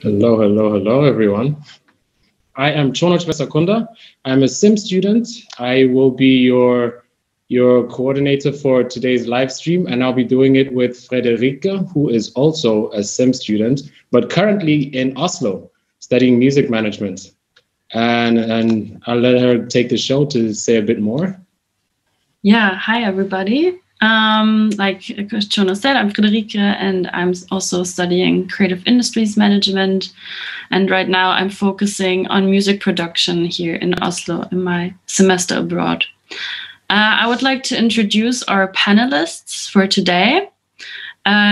Hello, hello, hello, everyone. I am Chonoch Vesakunda. I'm a SIM student. I will be your coordinator for today's live stream, and I'll be doing it with Rebekah, who is also a SIM student, but currently in Oslo, studying music management. And I'll let her take the show to say a bit more. Yeah, hi, everybody. Like Chono said, I'm Rebekah, and I'm also studying creative industries management. And right now I'm focusing on music production here in Oslo in my semester abroad. I would like to introduce our panelists for today.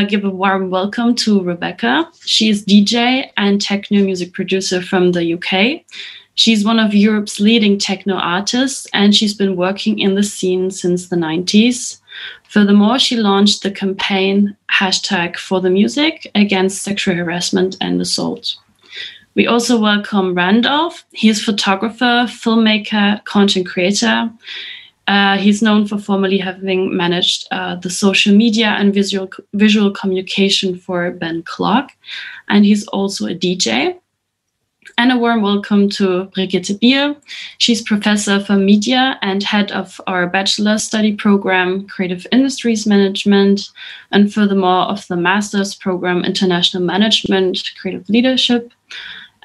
Give a warm welcome to Rebekah. She is DJ and techno music producer from the UK. She's one of Europe's leading techno artists, and she's been working in the scene since the 90s. Furthermore, she launched the campaign #ForTheMusic against sexual harassment and assault. We also welcome Randolph. He is photographer, filmmaker, content creator. He's known for formerly having managed the social media and visual communication for Ben Clark, and he's also a DJ. And a warm welcome to Brigitte Bier. She's professor for media and head of our bachelor study program, Creative Industries Management, and furthermore of the master's program, International Management, Creative Leadership.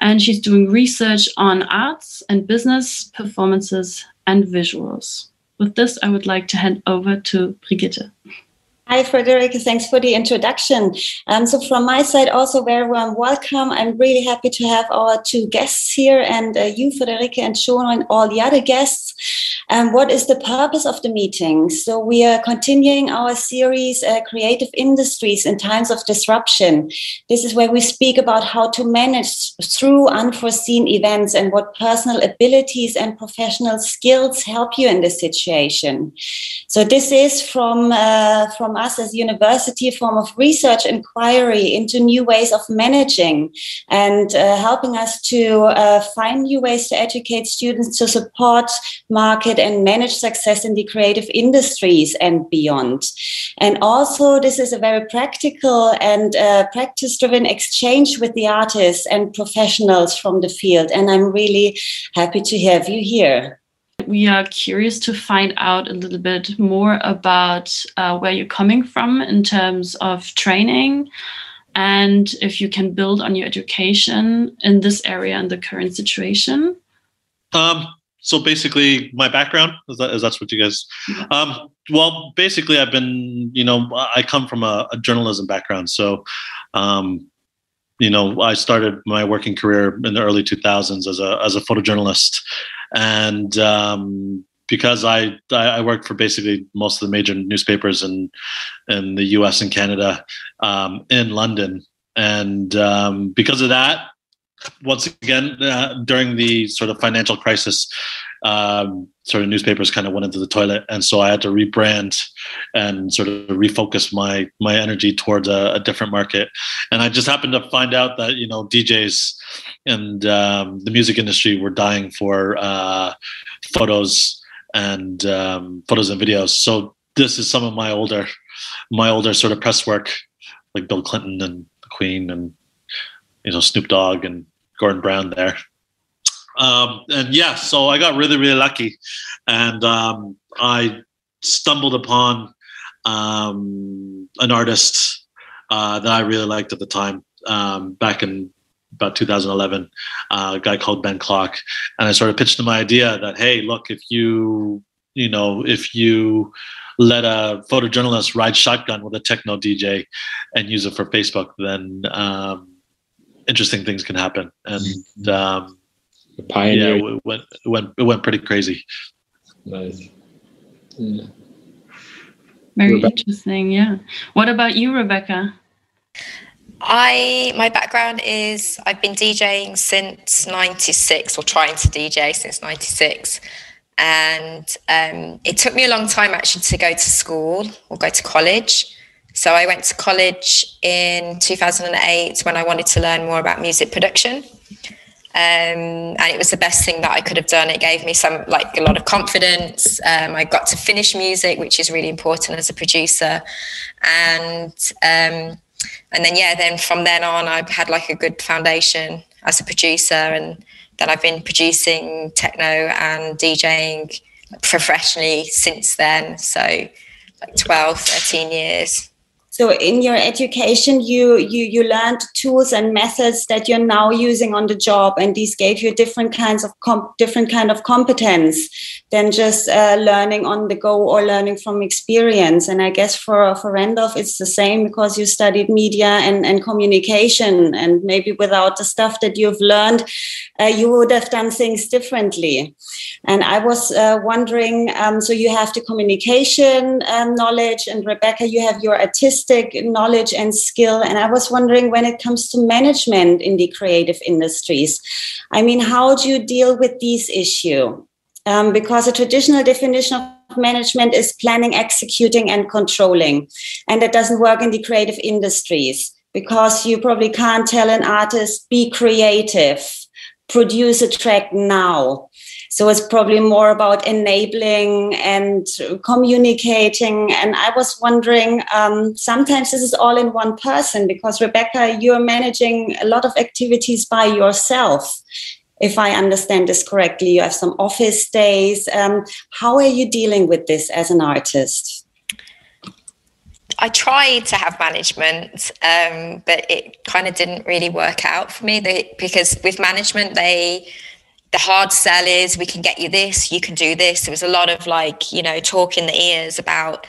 And she's doing research on arts and business, performances, and visuals. With this, I would like to hand over to Brigitte. Hi, Frederica. Thanks for the introduction. So from my side, also very warm welcome. I'm really happy to have our two guests here, and you, Frederica, and Shono, and all the other guests. What is the purpose of the meeting? So we are continuing our series, Creative Industries in Times of Disruption. This is where we speak about how to manage through unforeseen events and what personal abilities and professional skills help you in this situation. So this is from us as a university, a form of research inquiry into new ways of managing and helping us to find new ways to educate students to support, market and manage success in the creative industries and beyond. And also this is a very practical and practice-driven exchange with the artists and professionals from the field. And I'm really happy to have you here. We are curious to find out a little bit more about where you're coming from in terms of training, and if you can build on your education in this area and the current situation. So basically, my background is that's what you guys. Well, basically, I've been, I come from a journalism background, so. I started my working career in the early 2000s as a photojournalist, and because I worked for basically most of the major newspapers in the U.S. and Canada, in London, and because of that, once again during the sort of financial crisis, sort of newspapers kind of went into the toilet, and so I had to rebrand and sort of refocus my energy towards a different market. And I just happened to find out that DJs and the music industry were dying for photos and videos. So this is some of my older sort of press work, like Bill Clinton and the Queen and Snoop Dogg and Gordon Brown there. And yeah, so I got really, really lucky, and I stumbled upon an artist that I really liked at the time, back in about 2011, a guy called Ben Clark, and I sort of pitched him my idea that, hey, look, if you let a photojournalist ride shotgun with a techno DJ and use it for Facebook, then interesting things can happen. And pioneer. Yeah, it went pretty crazy. Nice. Yeah. Very interesting. Yeah. What about you, Rebekah? My background is I've been DJing since 96, or trying to DJ since 96. And it took me a long time actually to go to school or go to college. So I went to college in 2008 when I wanted to learn more about music production. And it was the best thing that I could have done. It gave me a lot of confidence. I got to finish music, which is really important as a producer. And And then, then from then on, I've had like a good foundation as a producer. And then I've been producing techno and DJing professionally since then. So like 12, 13 years. So in your education, you learned tools and methods that you're now using on the job, and these gave you different kind of competence than just learning on the go or learning from experience. And I guess for Randolph, it's the same, because you studied media and communication, and maybe without the stuff that you've learned, you would have done things differently. And I was wondering, so you have the communication knowledge, and Rebekah, you have your artistic knowledge and skill. And I was wondering, when it comes to management in the creative industries, I mean, how do you deal with these issues? Because a traditional definition of management is planning, executing, and controlling. And that doesn't work in the creative industries, because you probably can't tell an artist, be creative, produce a track now. So it's probably more about enabling and communicating. And I was wondering, sometimes this is all in one person, because Rebekah, you're managing a lot of activities by yourself. If I understand this correctly, you have some office days. How are you dealing with this as an artist? I tried to have management, but it kind of didn't really work out for me, because with management, the hard sell is, we can get you this, you can do this. There was a lot of talk in the ears about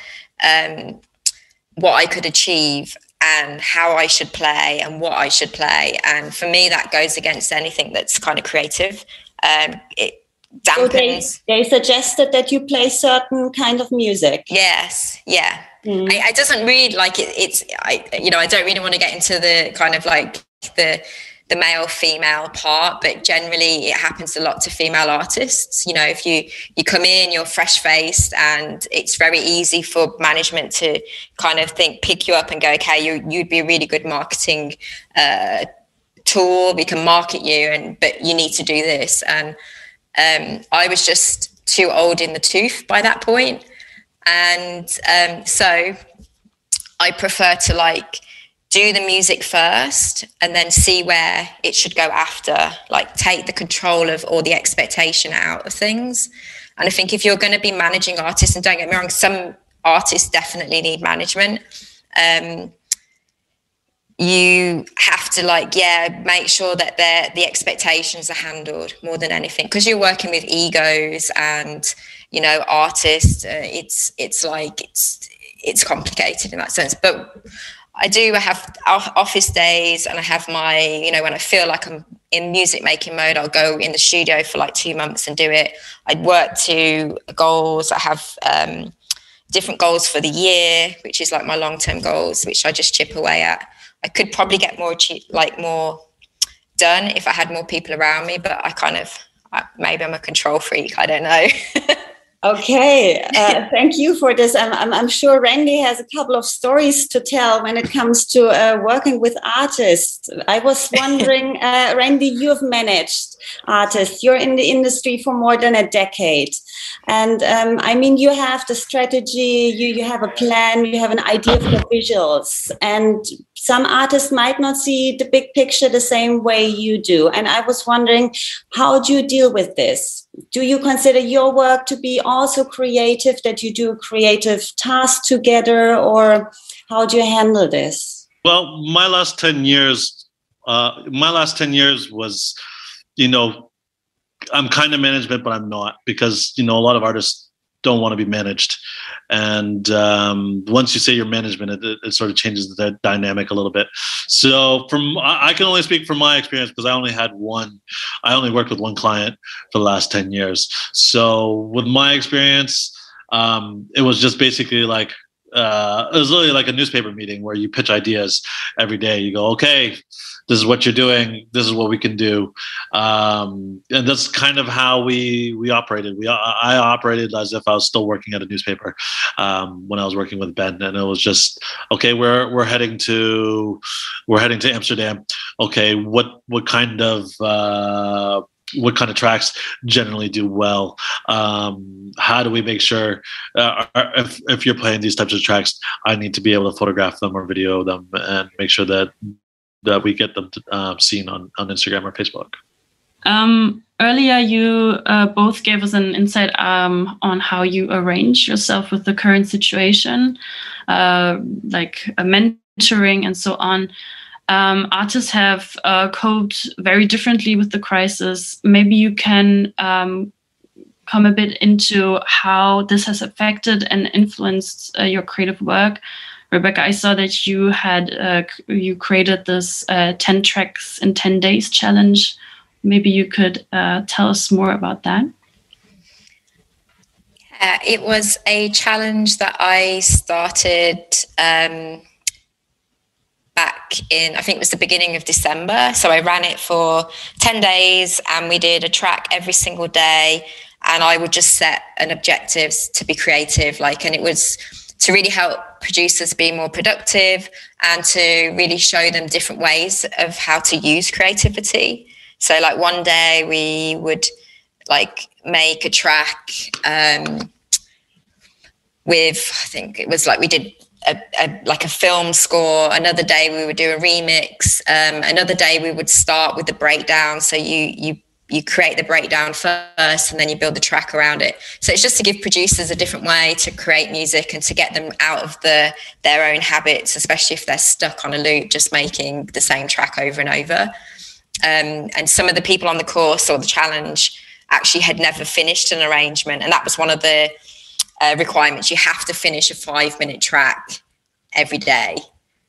what I could achieve and how I should play and what I should play. And for me, that goes against anything that's kind of creative. It dampens. So they suggested that you play certain kind of music. Yes, yeah. Mm. I doesn't read I don't really want to get into the kind of like the male-female part, but generally it happens a lot to female artists. If you come in, you're fresh-faced, and it's very easy for management to kind of pick you up and go, okay, you'd be a really good marketing tool. We can market you, but you need to do this. And I was just too old in the tooth by that point. And so I prefer to do the music first and then see where it should go after, take the control of all the expectation out of things. And I think if you're going to be managing artists, and don't get me wrong, some artists definitely need management. You have to make sure that the expectations are handled more than anything, because you're working with egos and, artists. It's complicated in that sense. But I have office days, and I have my, when I feel like I'm in music making mode, I'll go in the studio for 2 months and do it. I work to goals. I have different goals for the year, which is my long-term goals, which I just chip away at. I could probably get more done if I had more people around me, but maybe I'm a control freak. I don't know. Okay, thank you for this. I'm sure Randy has a couple of stories to tell when it comes to working with artists. I was wondering, Randy, you've managed artists. You're in the industry for more than a decade. And you have the strategy, you have a plan, you have an idea for the visuals. And some artists might not see the big picture the same way you do. And I was wondering, how do you deal with this? Do you consider your work to be also creative, that you do creative tasks together, or how do you handle this? Well, my last 10 years was, I'm kind of management, but I'm not, because, a lot of artists don't want to be managed. And once you say you're management, it sort of changes the dynamic a little bit. So I can only speak from my experience, because I only worked with one client for the last 10 years. So with my experience, it was just basically it was literally like a newspaper meeting where you pitch ideas every day. You go, okay, this is what you're doing. This is what we can do. And that's kind of how we operated. I operated as if I was still working at a newspaper when I was working with Ben. And it was just, okay, we're heading to Amsterdam. Okay, what kind of what kind of tracks generally do well? How do we make sure if you're playing these types of tracks, I need to be able to photograph them or video them and make sure that we get them seen on Instagram or Facebook. Earlier, you both gave us an insight on how you arrange yourself with the current situation, like mentoring and so on. Artists have coped very differently with the crisis. Maybe you can come a bit into how this has affected and influenced your creative work. Rebekah, I saw that you had you created this 10 tracks in 10 days challenge. Maybe you could tell us more about that. Yeah, it was a challenge that I started back in, I think it was the beginning of December. So I ran it for 10 days and we did a track every single day. And I would just set an objectives to be creative, and it was to really help producers be more productive and to really show them different ways of how to use creativity. So one day we would make a track with, I think it was we did a film score. Another day we would do a remix. Another day we would start with the breakdown. So you create the breakdown first and then you build the track around it. So it's just to give producers a different way to create music and to get them out of their own habits, especially if they're stuck on a loop, just making the same track over and over. And some of the people on the course or the challenge actually had never finished an arrangement. And that was one of the requirements. You have to finish a 5-minute track every day.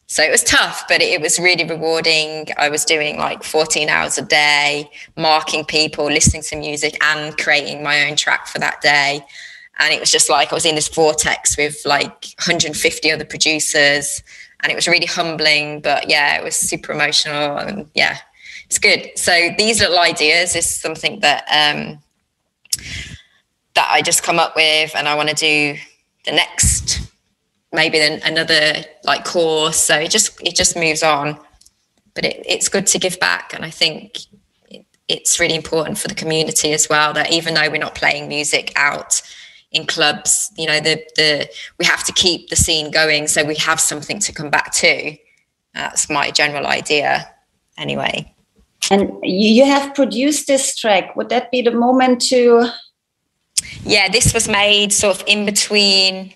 So it was tough, but it was really rewarding. I was doing 14 hours a day, marking people, listening to music and creating my own track for that day. And it was just I was in this vortex with 150 other producers, and it was really humbling, but yeah, it was super emotional and yeah, it's good. So these little ideas is something that that I just come up with, and I want to do the next, maybe then another course. So it just moves on, but it's good to give back. And I think it's really important for the community as well, that even though we're not playing music out in clubs, we have to keep the scene going. So we have something to come back to. That's my general idea anyway. And you have produced this track. Would that be the moment to... Yeah, this was made sort of in between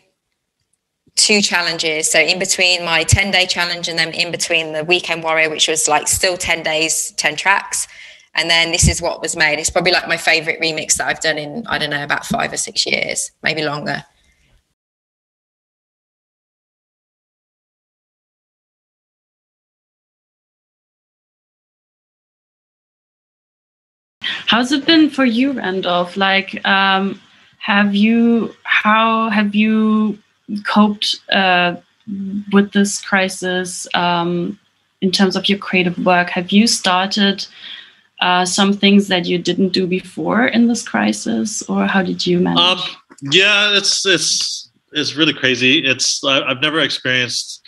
2 challenges. So in between my 10-day challenge and then in between the Weekend Warrior, which was still 10 days, 10 tracks. And then this is what was made. It's probably my favorite remix that I've done in, I don't know, about 5 or 6 years, maybe longer. How's it been for you, Randolph? How have you coped with this crisis in terms of your creative work? Have you started some things that you didn't do before in this crisis, or how did you manage? Yeah, it's really crazy. I've never experienced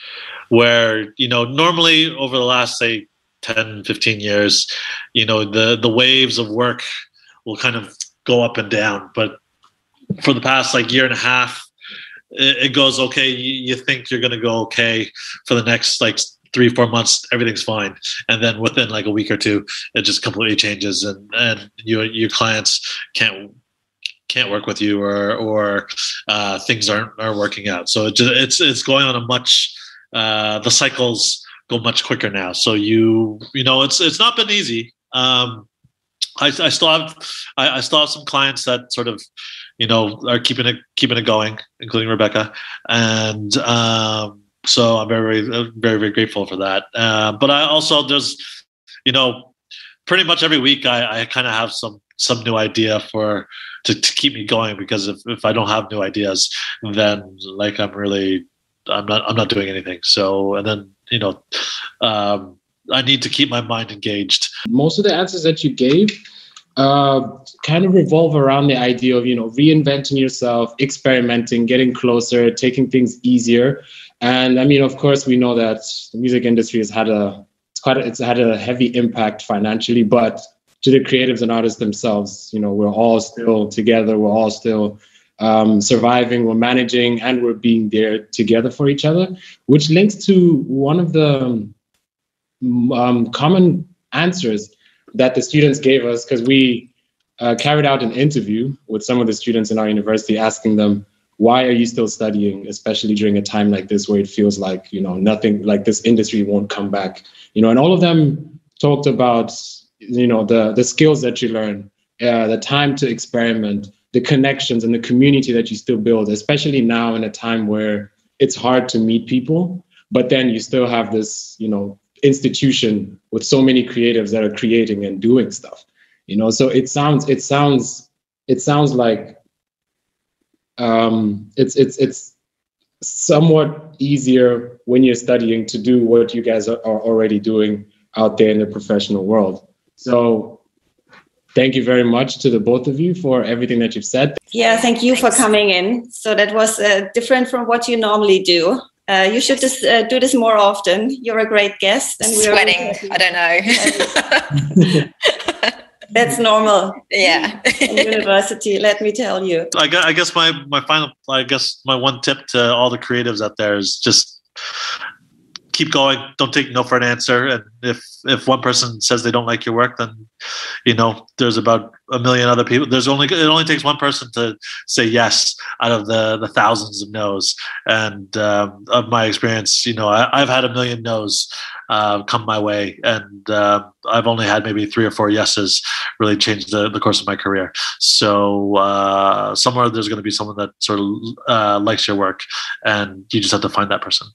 where, normally over the last, say, 10, 15 years, the waves of work will kind of go up and down. But for the past year and a half, it goes okay. You think you're going to go okay for the next 3-4 months, everything's fine. And then within a week or two, it just completely changes and your clients can't work with you or things aren't working out. So it's going on a much, the cycles go much quicker now. So it's not been easy. I still have some clients that sort of, are keeping it going, including Rebekah. And so I'm very, very, very grateful for that. But I also there's, pretty much every week I kind of have some new idea to keep me going, because if I don't have new ideas, then I'm not doing anything. So, and then, I need to keep my mind engaged. Most of the answers that you gave kind of revolve around the idea of, reinventing yourself, experimenting, getting closer, taking things easier. And I mean, of course, we know that the music industry has had a heavy impact financially, but to the creatives and artists themselves. You know, we're all still together. We're all still surviving. We're managing, and we're being there together for each other, which links to one of the common answers that the students gave us, because we carried out an interview with some of the students in our university, asking them, why are you still studying, especially during a time like this where it feels like, you know, nothing, like this industry won't come back, you know, and all of them talked about, you know, the skills that you learn, the time to experiment, the connections and the community that you still build, especially now in a time where it's hard to meet people, but then you still have this, you know, institution with so many creatives that are creating and doing stuff, you know. So it sounds like it's somewhat easier when you're studying to do what you guys are already doing out there in the professional world. So thank you very much to the both of you for everything that you've said. Yeah, thank you for coming in. So that was different from what you normally do. You should just do this more often. You're a great guest. And we're sweating. I don't know. That's normal. Yeah. In university, let me tell you. I guess my one tip to all the creatives out there is just keep going. Don't take no for an answer. And if one person says they don't like your work, then, you know, there's about a million other people. It only takes one person to say yes out of the thousands of no's. And of my experience, you know, I've had a million no's come my way, and I've only had maybe 3 or 4 yeses really change the course of my career. So somewhere there's going to be someone that sort of likes your work, and you just have to find that person.